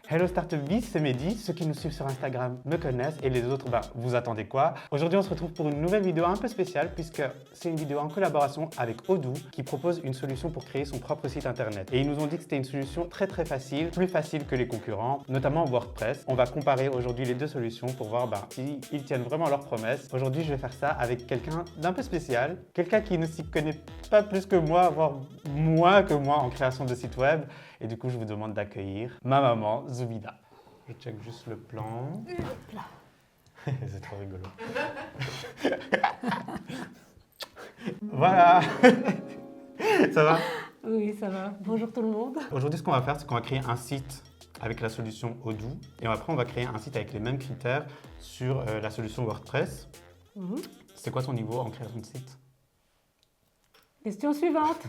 Hello Startup Biz, c'est Mehdi. Ceux qui nous suivent sur Instagram me connaissent et les autres, vous attendez quoi? Aujourd'hui, on se retrouve pour une nouvelle vidéo un peu spéciale puisque c'est une vidéo en collaboration avec Odoo qui propose une solution pour créer son propre site internet. Et ils nous ont dit que c'était une solution très facile, plus facile que les concurrents, notamment WordPress. On va comparer aujourd'hui les deux solutions pour voir s'ils tiennent vraiment leurs promesses. Aujourd'hui, je vais faire ça avec quelqu'un d'un peu spécial, quelqu'un qui ne s'y connaît pas plus que moi, voire moins que moi en création de sites web. Et du coup, je vous demande d'accueillir ma maman, Zoubida. Je check juste le plan. C'est trop rigolo. Voilà. Ça va? Oui, ça va. Bonjour tout le monde. Aujourd'hui, ce qu'on va faire, c'est qu'on va créer un site avec la solution Odoo. Et après, on va créer un site avec les mêmes critères sur la solution WordPress. C'est quoi ton niveau en création de site? Question suivante.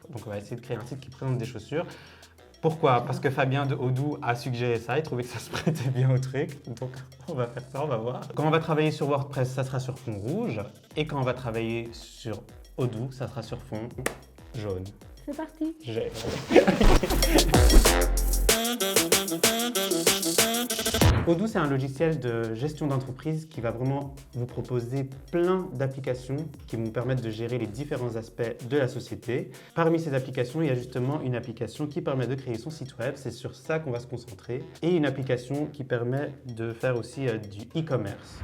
Donc, on va essayer de créer un site qui présente des chaussures. Pourquoi? Parce que Fabien de Odoo a suggéré ça, il trouvait que ça se prêtait bien au truc. Donc on va faire ça, on va voir. Quand on va travailler sur WordPress, ça sera sur fond rouge. Et quand on va travailler sur Odoo, ça sera sur fond jaune. C'est parti. Odoo, c'est un logiciel de gestion d'entreprise qui va vraiment vous proposer plein d'applications qui vont vous permettre de gérer les différents aspects de la société. Parmi ces applications, il y a justement une application qui permet de créer son site web, c'est sur ça qu'on va se concentrer, et une application qui permet de faire aussi du e-commerce.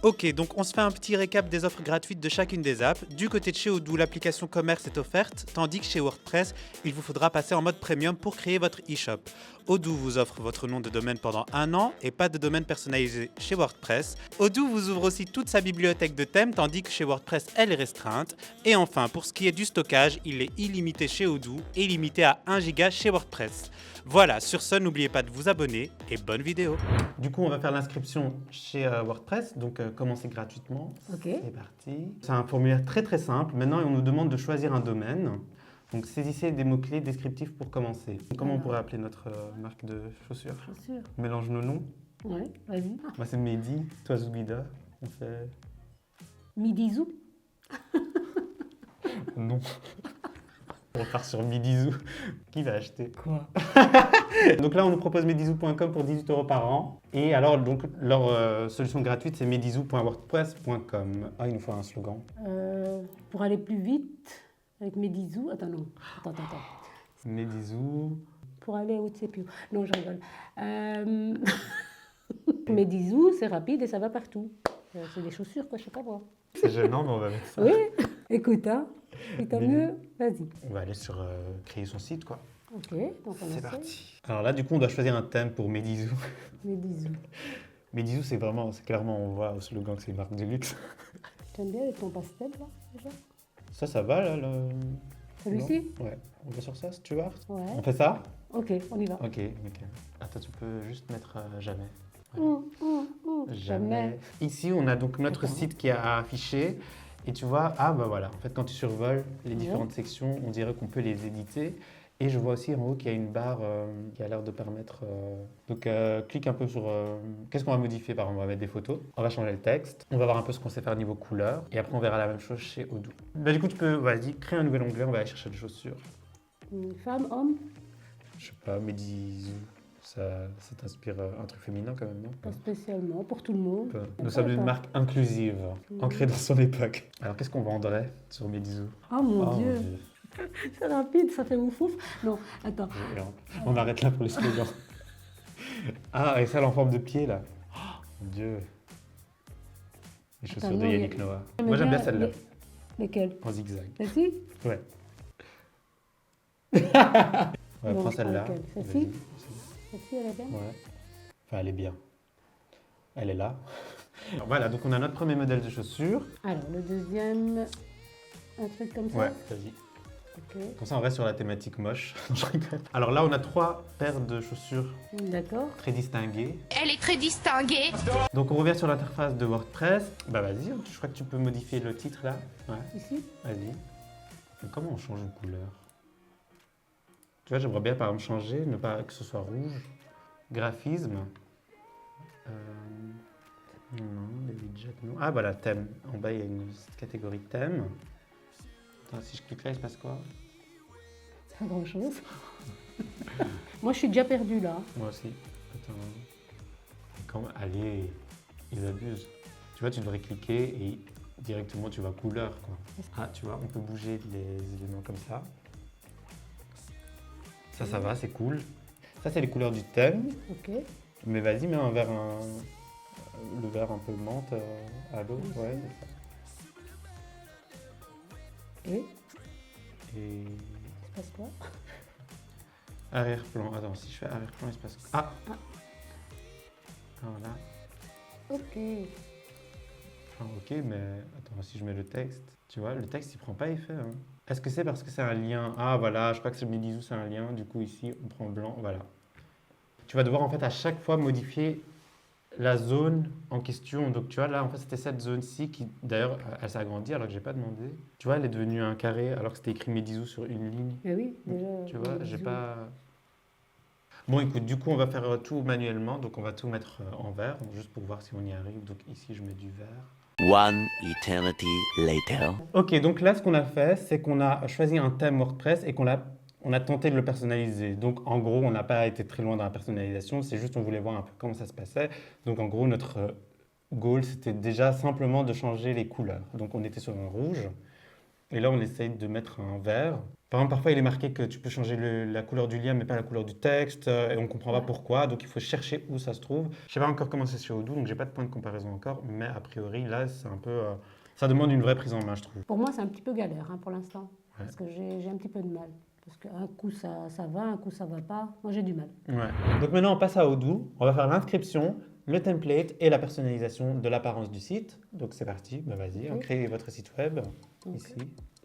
Ok, donc on se fait un petit récap des offres gratuites de chacune des apps. Du côté de chez Odoo, l'application commerce est offerte, tandis que chez WordPress, il vous faudra passer en mode premium pour créer votre e-shop. Odoo vous offre votre nom de domaine pendant 1 an et pas de domaine personnalisé chez WordPress. Odoo vous ouvre aussi toute sa bibliothèque de thèmes, tandis que chez WordPress, elle est restreinte. Et enfin, pour ce qui est du stockage, il est illimité chez Odoo et limité à 1 giga chez WordPress. Voilà, sur ce, n'oubliez pas de vous abonner et bonne vidéo. Du coup, on va faire l'inscription chez WordPress, donc commencer gratuitement. Ok. C'est parti. C'est un formulaire très simple. Maintenant, on nous demande de choisir un domaine. Donc, saisissez des mots-clés descriptifs pour commencer. Comment on pourrait appeler notre marque de chaussures? Chaussures. Mélange nos noms. Ouais, vas-y. Moi, c'est Mehdi, toi, Zoubida. On fait... Midizou. Non. On part sur Midizou. Qui va acheter? Quoi? Donc là, on nous propose medizou.com pour 18 € par an. Et alors, donc, leur solution gratuite, c'est medizou.wordpress.com. Ah, il nous faut un slogan. Pour aller plus vite avec Midizou. Attends. Medizou. Pour aller où tu sais plus. Non, je rigole. Midizou, c'est rapide et ça va partout. C'est des chaussures, quoi, je sais pas moi. C'est gênant, mais on va mettre ça. Oui, écoute, hein. Et tant mieux, vas-y. On va aller sur créer son site, quoi. Ok, donc on C'est essaie. parti. Alors là, du coup, on doit choisir un thème pour Medizou. Midizou. Medizou, c'est clairement, on voit au slogan que c'est une marque de luxe. T'aimes bien avec ton pastel, là, déjà? Ça va, là Celui-ci? Non ouais. On va sur ça, si tu veux. Ouais. On fait ça? Ok, on y va. Ok. Attends, tu peux juste mettre jamais. Jamais. Ici, on a donc notre Attends. site qui est affiché. Et tu vois, voilà, en fait, quand tu survoles les différentes sections, on dirait qu'on peut les éditer. Et je vois aussi en haut qu'il y a une barre qui a l'air de permettre... Donc, clique un peu sur... Qu'est-ce qu'on va modifier? Par exemple, on va mettre des photos. On va changer le texte. On va voir un peu ce qu'on sait faire niveau couleur. Et après, on verra la même chose chez Odoo. Du coup, tu peux, vas-y, créer un nouvel onglet. On va aller chercher des chaussures. Femme, homme? Je sais pas, Medizou. Ça t'inspire un truc féminin quand même, non? Pas spécialement, pour tout le monde. Nous sommes une marque inclusive, ancrée dans son époque. Alors, qu'est-ce qu'on vendrait sur Medizou? Oh mon Dieu, c'est rapide, ça fait ouf. Non, attends. On arrête là pour les slogans. Ah, et celle en forme de pied, là. Oh, mon Dieu. Les chaussures Attends, de non, Yannick Noah. Moi, j'aime bien celle-là, Lesquelles? en zigzag. Celle-ci? Ouais. Ouais, Non, prends je prends celle-là. laquelle? Celle-ci? Vas-y. Celle-ci, elle est bien? Ouais. Enfin, elle est bien. Elle est là. Alors, voilà, donc on a notre premier modèle de chaussures. Alors, le deuxième, un truc comme ça? Ouais, vas-y. Ok, Comme ça, on reste sur la thématique moche. Je rigole. Alors là, on a 3 paires de chaussures d'accord. très distinguées. Elle est très distinguée. Donc, on revient sur l'interface de WordPress. Bah, vas-y, je crois que tu peux modifier le titre là. Ouais, Ici? vas-y. Mais comment on change de couleur? Tu vois, j'aimerais bien par exemple changer, ne pas que ce soit rouge. Graphisme. Non, les widgets, non. Ah, voilà, thème. En bas, il y a une catégorie thème. Attends, si je clique là, il se passe quoi? Pas grand-chose. Moi, je suis déjà perdue là. Moi aussi. Attends. Allez, ils abusent. Tu vois, tu devrais cliquer et directement tu vas couleur, quoi. Ah, tu vois, on peut bouger les éléments comme ça. Ça va, c'est cool. Ça, c'est les couleurs du thème. Ok. Mais vas-y, mets le vert un peu menthe à l'eau. Ouais, c'est ça. Et Et il se passe quoi? arrière-plan. Attends, si je fais arrière-plan, il se passe. Ah. Voilà. Ok. Ah, ok, mais attends, si je mets le texte, tu vois, le texte il prend pas effet. Hein. Est-ce que c'est parce que c'est un lien? Ah voilà, je crois que c'est Medizou, c'est un lien. Du coup, ici, on prend blanc. Voilà. Tu vas devoir en fait à chaque fois modifier la zone en question. Donc tu vois, là, en fait, c'était cette zone-ci qui, d'ailleurs, elle s'est agrandie alors que j'ai pas demandé. Tu vois, elle est devenue un carré alors que c'était écrit Medizou sur une ligne. Mais oui, déjà. Tu vois, j'ai bisous. pas. Bon, écoute, du coup, on va faire tout manuellement. Donc, on va tout mettre en vert, juste pour voir si on y arrive. Donc, ici, je mets du vert. One eternity later. Ok, donc là, ce qu'on a fait, c'est qu'on a choisi un thème WordPress et on a tenté de le personnaliser. Donc, en gros, on n'a pas été très loin dans la personnalisation. C'est juste, on voulait voir un peu comment ça se passait. Donc, en gros, notre goal, c'était déjà simplement de changer les couleurs. Donc, on était sur un rouge. Et là, on essaye de mettre un vert. Par exemple, parfois, il est marqué que tu peux changer la couleur du lien, mais pas la couleur du texte, et on ne comprend pas pourquoi. Donc, il faut chercher où ça se trouve. Je ne sais pas encore comment c'est sur Odoo, donc je n'ai pas de point de comparaison encore. Mais a priori, là, c'est un peu... ça demande une vraie prise en main, je trouve. Pour moi, c'est un petit peu galère pour l'instant. Ouais. Parce que j'ai un petit peu de mal. Parce qu'un coup, ça va, un coup, ça va pas. Moi, j'ai du mal. Ouais. Donc maintenant, on passe à Odoo. On va faire l'inscription, le template et la personnalisation de l'apparence du site. Donc, c'est parti. Bah, vas-y, Ok. créez votre site web. Donc, Ici.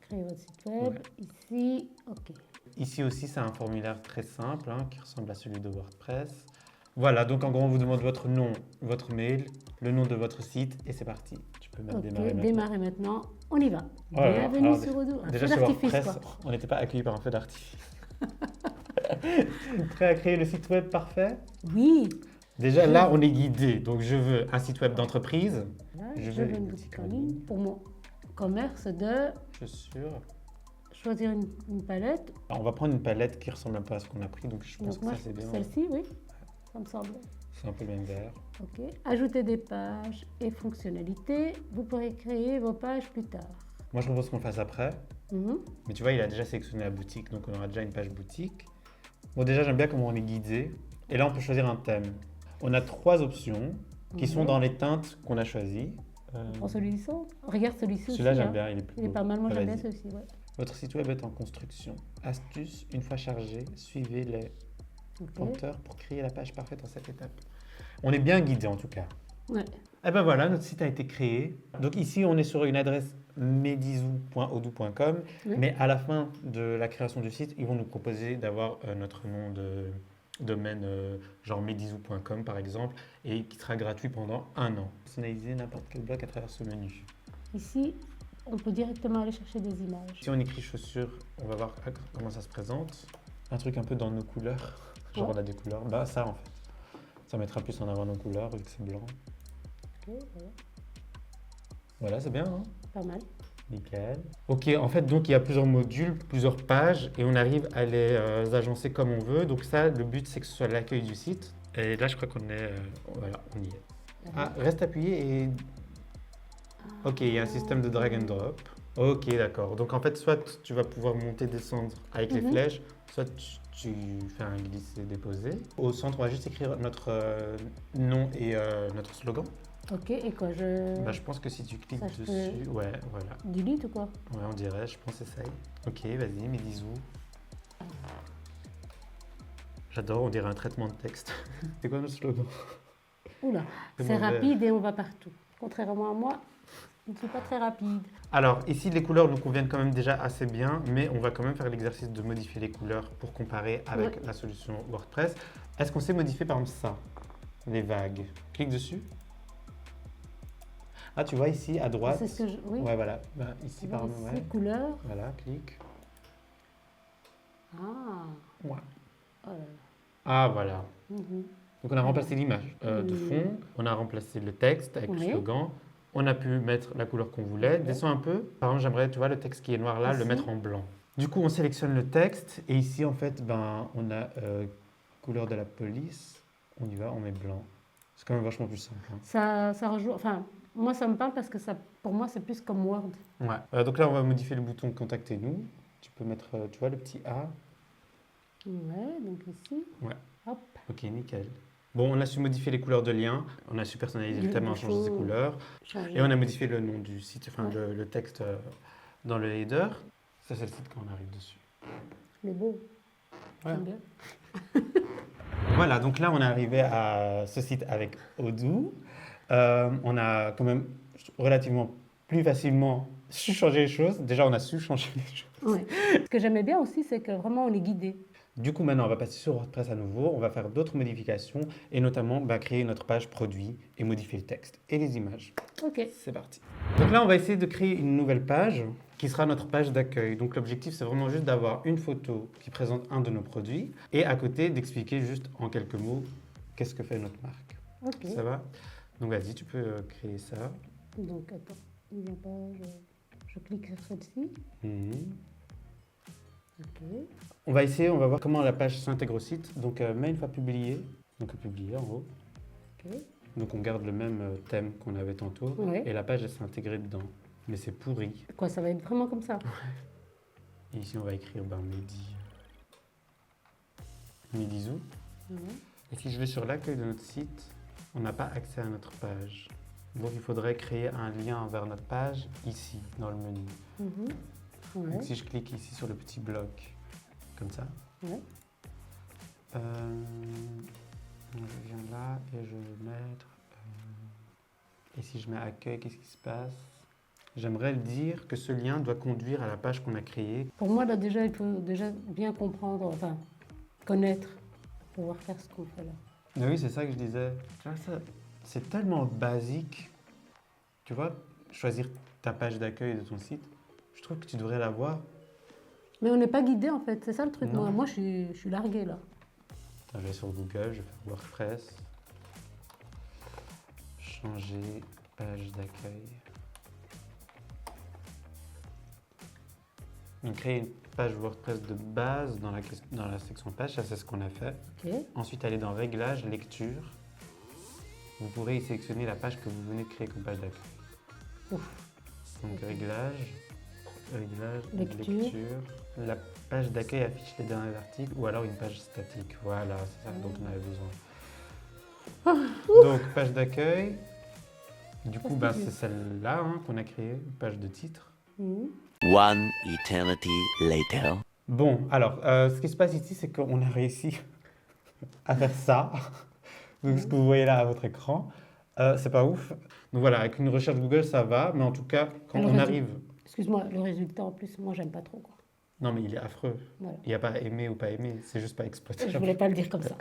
créez votre site web. Ici, ok. Ici aussi, c'est un formulaire très simple qui ressemble à celui de WordPress. Voilà, donc en gros, on vous demande votre nom, votre mail, le nom de votre site et c'est parti. Tu peux mettre Ok, démarrer maintenant. démarrer maintenant. On y va. Oh là là, Bienvenue alors, sur Odoo. Un Déjà feu sur d'artifice, WordPress, quoi. on n'était pas accueillis par un feu d'artifice. Prêt à créer le site web parfait? Oui. Déjà là, on est guidé. Donc je veux un site web d'entreprise. Là, Je je veux veux une une boutique en ligne pour mon commerce de Chaussures. choisir une palette. Alors, on va prendre une palette qui ressemble un peu à ce qu'on a pris. Donc je pense Donc que moi, ça c'est bien. celle-ci, oui. Ça me semble. C'est un peu le même vert. Ok. Ajouter des pages et fonctionnalités. Vous pourrez créer vos pages plus tard. Moi je propose qu'on le fasse après. Mhm. Mais tu vois, il a déjà sélectionné la boutique, donc on aura déjà une page boutique. Bon, déjà, j'aime bien comment on est guidé. Et là, on peut choisir un thème. On a 3 options qui sont dans les teintes qu'on a choisies. On prend celui-ci. Regarde celui-ci aussi. Celui-là, j'aime hein. bien, il est plus Il est beau. pas mal. Moi, Ah, j'aime bien vas-y. celui-ci. Ouais. Votre site web est en construction. Astuce, une fois chargé, suivez les Ok. pointeurs pour créer la page parfaite en 7 étapes. On est bien guidé en tout cas. Ouais. Et ben voilà, notre site a été créé. Donc ici, on est sur une adresse medizou.odoo.com, Oui. mais à la fin de la création du site, ils vont nous proposer d'avoir notre nom de domaine genre medizou.com par exemple, et qui sera gratuit pendant 1 an. Personnaliser n'importe quel bloc à travers ce menu. Ici, on peut directement aller chercher des images. Si on écrit chaussures, on va voir comment ça se présente. Un truc un peu dans nos couleurs. Genre Ouais. on a des couleurs. Bah ça en fait. Ça mettra plus en avant nos couleurs vu que c'est blanc. Ok, voilà. Voilà, c'est bien, hein? Pas mal. Nickel. Ok, en fait, donc il y a plusieurs modules, plusieurs pages, et on arrive à les agencer comme on veut. Donc ça, le but, c'est que ce soit l'accueil du site. Et là, je crois qu'on est... voilà, on y est. Ah, reste appuyé et... Ok, il y a un système de drag and drop. Ok, d'accord. Donc en fait, soit tu vas pouvoir monter, descendre avec les flèches, soit tu fais un glisser-déposer. Au centre, on va juste écrire notre nom et notre slogan. Ok, et quoi Bah, je pense que si tu cliques Ça, je dessus, ouais, voilà. Delete ou quoi? Ouais, on dirait, je pense, essaye. Ok, vas-y, Medizou. J'adore, on dirait un traitement de texte. C'est quoi notre slogan? Oula, C'est c'est mauvais. rapide et on va partout. Contrairement à moi, je ne suis pas très rapide. Alors, ici, les couleurs nous conviennent quand même déjà assez bien, mais on va quand même faire l'exercice de modifier les couleurs pour comparer avec Ouais. la solution WordPress. Est-ce qu'on sait modifier, par exemple, ça? Les vagues. Clique dessus. Ah, tu vois ici, à droite. C'est ce que je... Oui. Ouais, voilà. Bah, ici, par Ici, exemple, ouais. couleur. Voilà, clique. Ah. Ouais. Oh là là. Ah, voilà. Mhm. Donc on a remplacé l'image de fond, on a remplacé le texte avec le Oui. slogan, on a pu mettre la couleur qu'on voulait. Descends un peu. Par exemple, j'aimerais, tu vois, le texte qui est noir là, le Ici. mettre en blanc. Du coup, on sélectionne le texte et ici, en fait, on a couleur de la police. On y va, on met blanc. C'est quand même vachement plus simple. Hein. Ça rejoint, enfin, moi ça me parle parce que ça, pour moi c'est plus comme Word. Ouais. Donc là, on va modifier le bouton Contactez-nous. Tu peux mettre, tu vois, le petit A. Ouais, donc ici. Ouais. Hop. Ok, nickel. Bon, on a su modifier les couleurs de lien. On a su personnaliser le thème en changeant ses couleurs. Et on a modifié le nom du site, enfin le texte dans le header. Ça, c'est le site quand on arrive dessus. Mais beau. Ouais. J'aime bien. Voilà, donc là, on est arrivé à ce site avec Odoo. On a quand même relativement plus facilement su changer les choses. Déjà, on a su changer les choses. Ouais. Ce que j'aimais bien aussi, c'est que vraiment on est guidé. Du coup, maintenant, on va passer sur WordPress à nouveau. On va faire d'autres modifications et notamment créer notre page produit et modifier le texte et les images. Ok. C'est parti. Donc là, on va essayer de créer une nouvelle page qui sera notre page d'accueil. Donc l'objectif, c'est vraiment juste d'avoir une photo qui présente un de nos produits et à côté d'expliquer juste en quelques mots qu'est-ce que fait notre marque. Ok. Ça va? Donc vas-y, tu peux créer ça. Donc attends, il vient pas. Je clique sur celle-ci. Ok. On va essayer, on va voir comment la page s'intègre au site. Donc mets une fois publié. Donc publié en haut. Ok. Donc on garde le même thème qu'on avait tantôt. Ouais. Et la page, elle s'est intégrée dedans. Mais c'est pourri. Quoi, ça va être vraiment comme ça? Et ici, on va écrire Medizoo. Ouais. Et si je vais sur l'accueil de notre site, on n'a pas accès à notre page. Donc il faudrait créer un lien vers notre page ici, dans le menu. Ouais. Donc si je clique ici sur le petit bloc, comme ça, Ouais. je viens là et je vais mettre... et si je mets accueil, qu'est-ce qui se passe? J'aimerais dire que ce lien doit conduire à la page qu'on a créée. Pour moi, là, déjà, il faut déjà bien comprendre, enfin, connaître, pour pouvoir faire ce qu'on fait là. Ah oui, c'est ça que je disais. Tu vois, ça, c'est tellement basique. Tu vois, choisir ta page d'accueil de ton site, je trouve que tu devrais l'avoir. Mais on n'est pas guidé, en fait. C'est ça le truc. Non. Moi je suis larguée, là. Attends, je vais sur Google, je vais faire WordPress. Changer page d'accueil. Donc, créer une page WordPress de base dans la section page, ça c'est ce qu'on a fait. Ok. Ensuite, aller dans Réglages, Lecture. Vous pourrez y sélectionner la page que vous venez de créer comme page d'accueil. Ouf. Donc, Ok. Réglages, Lecture. Lecture. La page d'accueil affiche les derniers articles ou alors une page statique. Voilà, c'est ça dont on avait besoin. Donc, page d'accueil. Du coup, c'est celle-là qu'on a créée, une page de titre. One eternity later. Bon, alors, ce qui se passe ici, c'est qu'on a réussi à faire ça. Donc, ce que vous voyez là à votre écran, c'est pas ouf. Donc voilà, avec une recherche Google, ça va, mais en tout cas, quand on arrive... Excuse-moi, le résultat, en plus, moi, j'aime pas trop, quoi. Non, mais il est affreux. Voilà. Il n'y a pas aimer ou pas aimer, c'est juste pas exploitable. Je voulais pas le dire comme ça.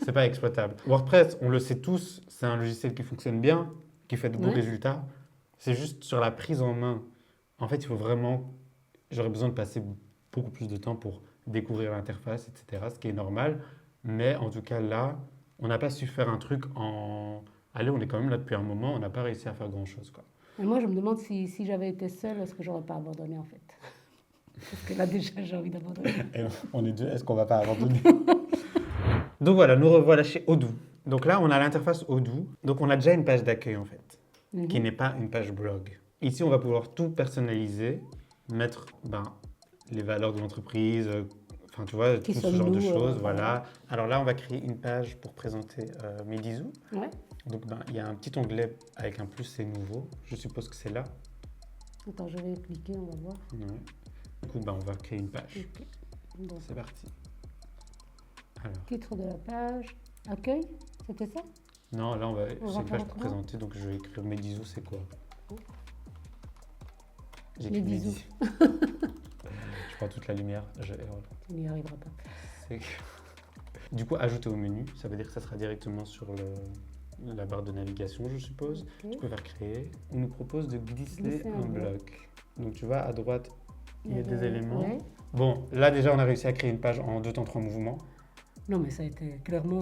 C'est pas exploitable. WordPress, on le sait tous, c'est un logiciel qui fonctionne bien, qui fait de bons résultats. C'est juste sur la prise en main. En fait, il faut vraiment... J'aurais besoin de passer beaucoup plus de temps pour découvrir l'interface, etc., ce qui est normal. Mais en tout cas, là, on n'a pas su faire un truc en... Allez, on est quand même là depuis un moment, on n'a pas réussi à faire grand-chose, quoi. Et moi, je me demande si j'avais été seule, est-ce que j'aurais pas abandonné, en fait. Parce que là, déjà, j'ai envie d'abandonner. Et on est deux, est-ce qu'on va pas abandonner? Donc voilà, nous revoilà chez Odoo. Donc là, on a l'interface Odoo. Donc on a déjà une page d'accueil, en fait, qui n'est pas une page blog. Ici, on va pouvoir tout personnaliser, mettre les valeurs de l'entreprise, enfin, tu vois, tout ce genre de choses. Voilà. Alors là, on va créer une page pour présenter Medizoo. Ouais. Donc, il y a un petit onglet avec un plus, c'est nouveau. Je suppose que c'est là. Attends, je vais cliquer, on va voir. Ouais. Du coup, on va créer une page. Ok. Donc, C'est parti. Alors. titre de la page, accueil, c'était ça? Non, là, va c'est une faire page pour autrement. présenter, donc je vais écrire Medizoo, c'est quoi? Medizoo. Medi. Je prends toute la lumière, je hurle. On n'y arrivera pas. C'est- Du coup, ajouter au menu, ça veut dire que ça sera directement sur la barre de navigation, je suppose. Ok. Tu peux faire créer. On nous propose de glisser Glisser un un bloc. Donc tu vois, à droite, il y a des le- éléments. ouais. Bon, là déjà, on a réussi à créer une page en 2 temps 3 mouvements. Non, mais ça a été clairement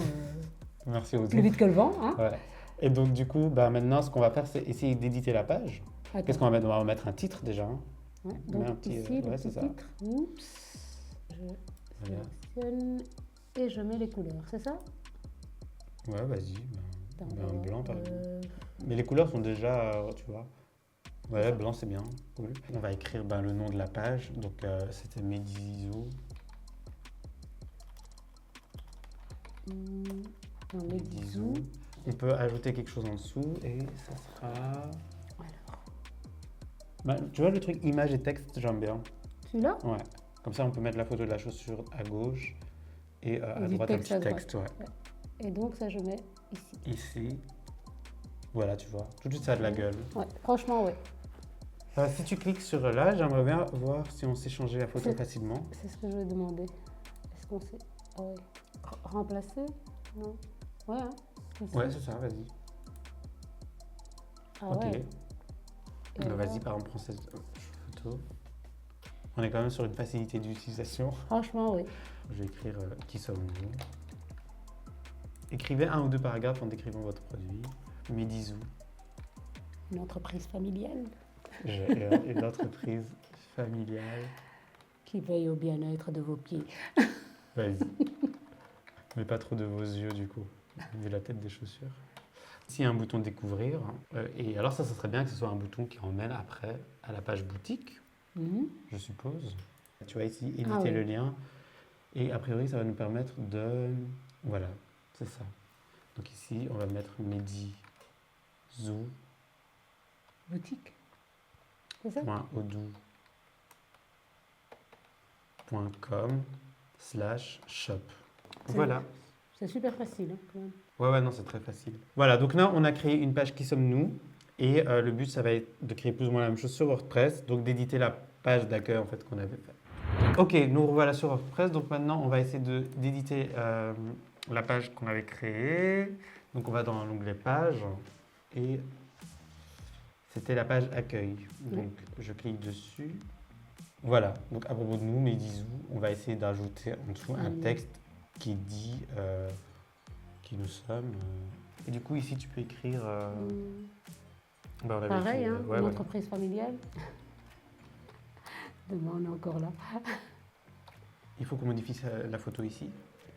Merci aux plus vite que le vent. Hein. Ouais. Et donc, du coup, maintenant, ce qu'on va faire, c'est essayer d'éditer la page. Attends. Qu'est-ce qu'on va mettre? On va mettre un titre déjà. Ouais, On met un donc petit, ici, le ouais, c'est petit ça. titre. Oups. Je Voilà. sélectionne et je mets les couleurs, c'est ça? Ouais, vas-y. Attends, Ben, un blanc, par exemple. euh, Mais les couleurs sont déjà, tu vois. Ouais, blanc, c'est bien. Cool. On va écrire le nom de la page. Donc, c'était Medizo. non, les Medizo. bisous. On peut ajouter quelque chose en dessous et ça sera... Alors, Bah, tu vois le truc image et texte, j'aime bien. celui-là? Ouais. Comme ça, on peut mettre la photo de la chaussure à gauche et à du droite un texte petit à droite. texte. Ouais. Et donc ça, je mets ici. Ici. Voilà, tu vois. Tout de suite, ça a de la gueule. Ouais, franchement, ouais. Si tu cliques sur là, j'aimerais bien voir si on sait changer la photo C'est- facilement. C'est ce que je vais demander. Est-ce qu'on sait... Ah ouais. Remplacer? Non. Ouais, hein. Ici. Ouais, c'est ça, vas-y. Ah Ok. ouais. Et Bah, alors, vas-y, par exemple, prends cette photo. On est quand même sur une facilité d'utilisation. franchement, oui. Je vais écrire qui sommes-nous. Écrivez 1 ou 2 paragraphes en décrivant votre produit. Medizo. Une entreprise familiale J'ai une entreprise familiale. qui veille au bien-être de vos pieds. Vas-y. Mais pas trop de vos yeux, du coup, vu la tête des chaussures. Ici, il y a un bouton découvrir. Et alors, ça serait bien que ce soit un bouton qui emmène après à la page boutique, Mhm. je suppose. Tu vois ici, éditer Ah oui. le lien. Et a priori, ça va nous permettre de... Voilà, c'est ça. Donc ici, on va mettre Medizo. Boutique. C'est ça? odoo.com/shop. C'est- Voilà. C'est super facile, hein, quand même. Ouais, non, c'est très facile. Voilà, donc là, on a créé une page Qui sommes-nous et le but, ça va être de créer plus ou moins la même chose sur WordPress, donc d'éditer la page d'accueil en fait qu'on avait fait. Ok, nous revoilà sur WordPress, donc maintenant, on va essayer d'éditer la page qu'on avait créée. Donc, on va dans l'onglet page et c'était la page accueil. Donc, je clique dessus. Voilà, donc à propos de nous, Medizo, on va essayer d'ajouter en dessous un texte qui dit qui nous sommes. Et du coup, ici, tu peux écrire. On avait Pareil, écrit, hein, ouais, une voilà. entreprise familiale. Demain, on est encore là. Il faut qu'on modifie la photo ici.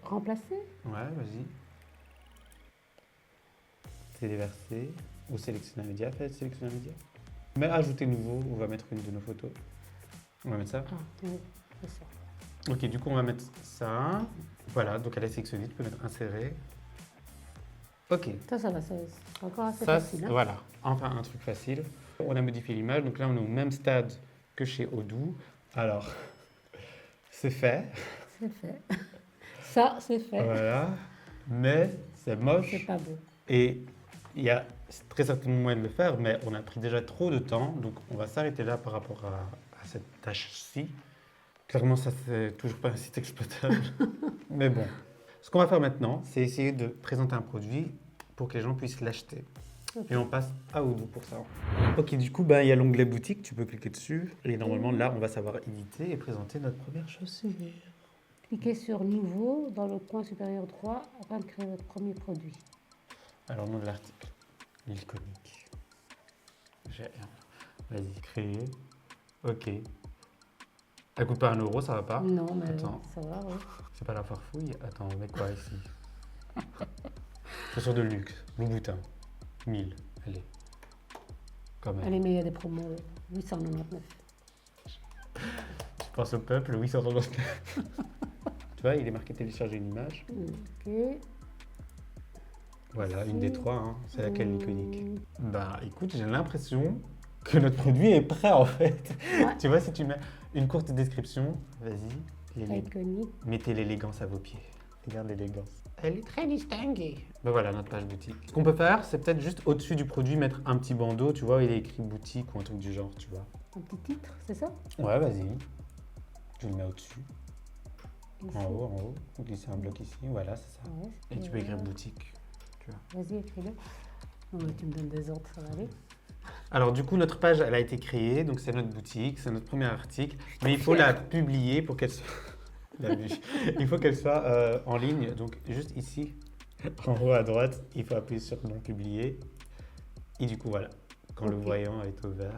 Remplacer? Ouais, vas-y. Téléverser ou sélectionner un média. Faites sélectionner un média. Mais ajouter nouveau, on va mettre une de nos photos. On va mettre ça. Ah, oui, c'est ça. Ok, du coup, on va mettre ça. Voilà, donc elle est sélectionnée. Tu peux mettre insérer. Ok. Ça va, c'est encore assez Ça, facile. Hein. voilà, enfin un truc facile. On a modifié l'image, donc là on est au même stade que chez Odoo. Alors, c'est fait, C'est fait. Ça, c'est fait. voilà, mais c'est C'est moche pas beau. et il y a très certainement moyen de le faire, mais on a pris déjà trop de temps, donc on va s'arrêter là par rapport à cette tâche-ci. Clairement, ça c'est toujours pas un site exploitable, mais bon. Ce qu'on va faire maintenant, c'est essayer de présenter un produit pour que les gens puissent l'acheter. Ok. Et on passe à Odoo pour ça. Ok, du coup, il y a l'onglet boutique, tu peux cliquer dessus. Et normalement, là, on va savoir éditer et présenter notre première chaussure. Cliquez sur Nouveau dans le coin supérieur droit afin de créer votre premier produit. Alors, nom de l'article, l'iconique. Vas-y, créer. Ok. Ça coûte pas 1 euro, ça va pas? Non, mais Attends. ça va, oui. C'est pas la farfouille? Attends, on met quoi ici? Chaussures de luxe, Louboutin. 1000, allez. Quand même. Allez, mais il y a des promos. 899. Je pense au peuple, 899. Tu vois, il est marqué télécharger une image. Ok. Voilà, une des trois, hein. C'est laquelle l'iconique? Hmm. Bah écoute, j'ai l'impression que notre produit est prêt en fait. Ouais. Tu vois, si tu mets une courte description, vas-y, Iconique. mettez l'élégance à vos pieds. Regarde l'élégance. Elle est très distinguée. Ben voilà, notre page boutique. Ce qu'on peut faire, c'est peut-être juste au-dessus du produit mettre un petit bandeau, tu vois, il est écrit boutique ou un truc du genre, tu vois. Un petit titre, c'est ça? Ouais, vas-y. Je le mets au-dessus. Ici. En haut. Ou glisser un bloc ici, voilà, c'est ça. Ouais, Et tu peux écrire boutique. Vas-y, écris-le. Non, mais tu me donnes des ordres, ça va aller. Alors du coup, notre page, elle a été créée, donc c'est notre boutique, c'est notre premier article, mais il faut la publier pour qu'elle soit... il faut qu'elle soit en ligne, donc juste ici, en haut à droite, il faut appuyer sur non publier, et du coup voilà, quand le Ok. voyant est ouvert,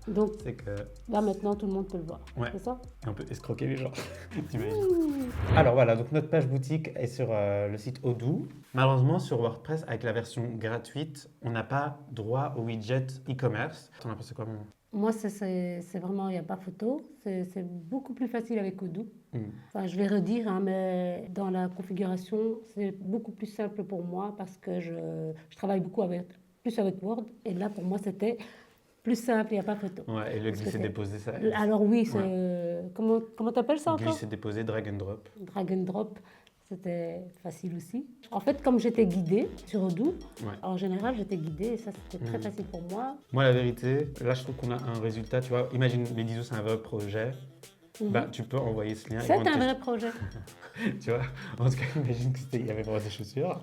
Donc C'est que là maintenant tout le monde peut le voir. Ouais. C'est ça? on peut escroquer les gens. T'imagines? Alors voilà, donc notre page boutique est sur le site Odoo. Malheureusement, sur WordPress, avec la version gratuite, on n'a pas droit au widget e-commerce. T'en as pensé quoi, maman? Moi, c'est vraiment, il n'y a pas photo. C'est beaucoup plus facile avec Odoo. Mm. Enfin, je vais redire, hein, mais dans la configuration, c'est beaucoup plus simple pour moi parce que je travaille beaucoup plus avec Word. Et là, pour moi, c'était plus simple, il n'y a pas photo. Ouais, et le Parce que glisser-déposer, ça. Alors oui, comment t'appelles ça encore? Glisser-déposer, drag and drop. Drag and drop, c'était facile aussi. En fait, comme j'étais guidée sur Odoo, Ouais. en général, j'étais guidée et ça, c'était très facile pour moi. Moi, la vérité, là, je trouve qu'on a un résultat. Tu vois, imagine, Medizo, c'est un vrai projet. Bah, tu peux envoyer ce lien. C'est un vrai projet. Tu vois, en tout cas, imagine qu'il y avait vraiment des chaussures.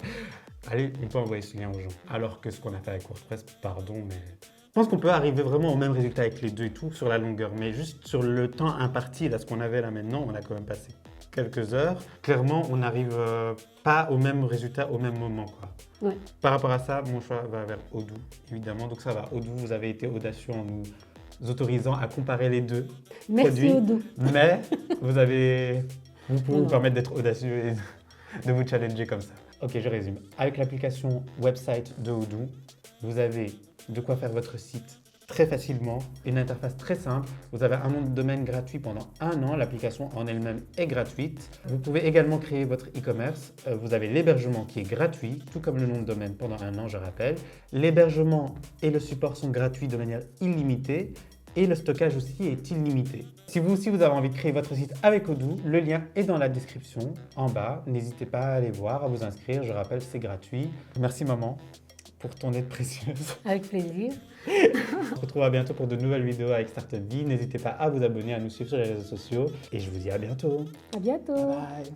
Allez, on peut envoyer ce lien aux gens. Alors que ce qu'on a fait avec WordPress, pardon, mais... Je pense qu'on peut arriver vraiment au même résultat avec les deux et tout sur la longueur. Mais juste sur le temps imparti, là, ce qu'on avait là maintenant, on a quand même passé quelques heures. Clairement, on n'arrive pas au même résultat au même moment, quoi. Ouais. Par rapport à ça, mon choix va vers Odoo, évidemment. Donc ça va, Odoo, vous avez été audacieux en nous autorisant à comparer les deux Merci produits. Odoo. Mais vous pouvez vous Non. permettre d'être audacieux et de vous challenger comme ça. Ok, je résume. Avec l'application website de Odoo, vous avez de quoi faire votre site très facilement, une interface très simple. Vous avez un nom de domaine gratuit pendant 1 an. L'application en elle-même est gratuite. Vous pouvez également créer votre e-commerce. Vous avez l'hébergement qui est gratuit, tout comme le nom de domaine pendant 1 an, je rappelle. L'hébergement et le support sont gratuits de manière illimitée. Et le stockage aussi est illimité. Si vous aussi vous avez envie de créer votre site avec Odoo, le lien est dans la description en bas. N'hésitez pas à aller voir, à vous inscrire. Je rappelle, c'est gratuit. Merci maman pour ton aide précieuse. Avec plaisir. On se retrouve à bientôt pour de nouvelles vidéos avec Startup Bee. N'hésitez pas à vous abonner, à nous suivre sur les réseaux sociaux. Et je vous dis à bientôt. À bientôt. Bye.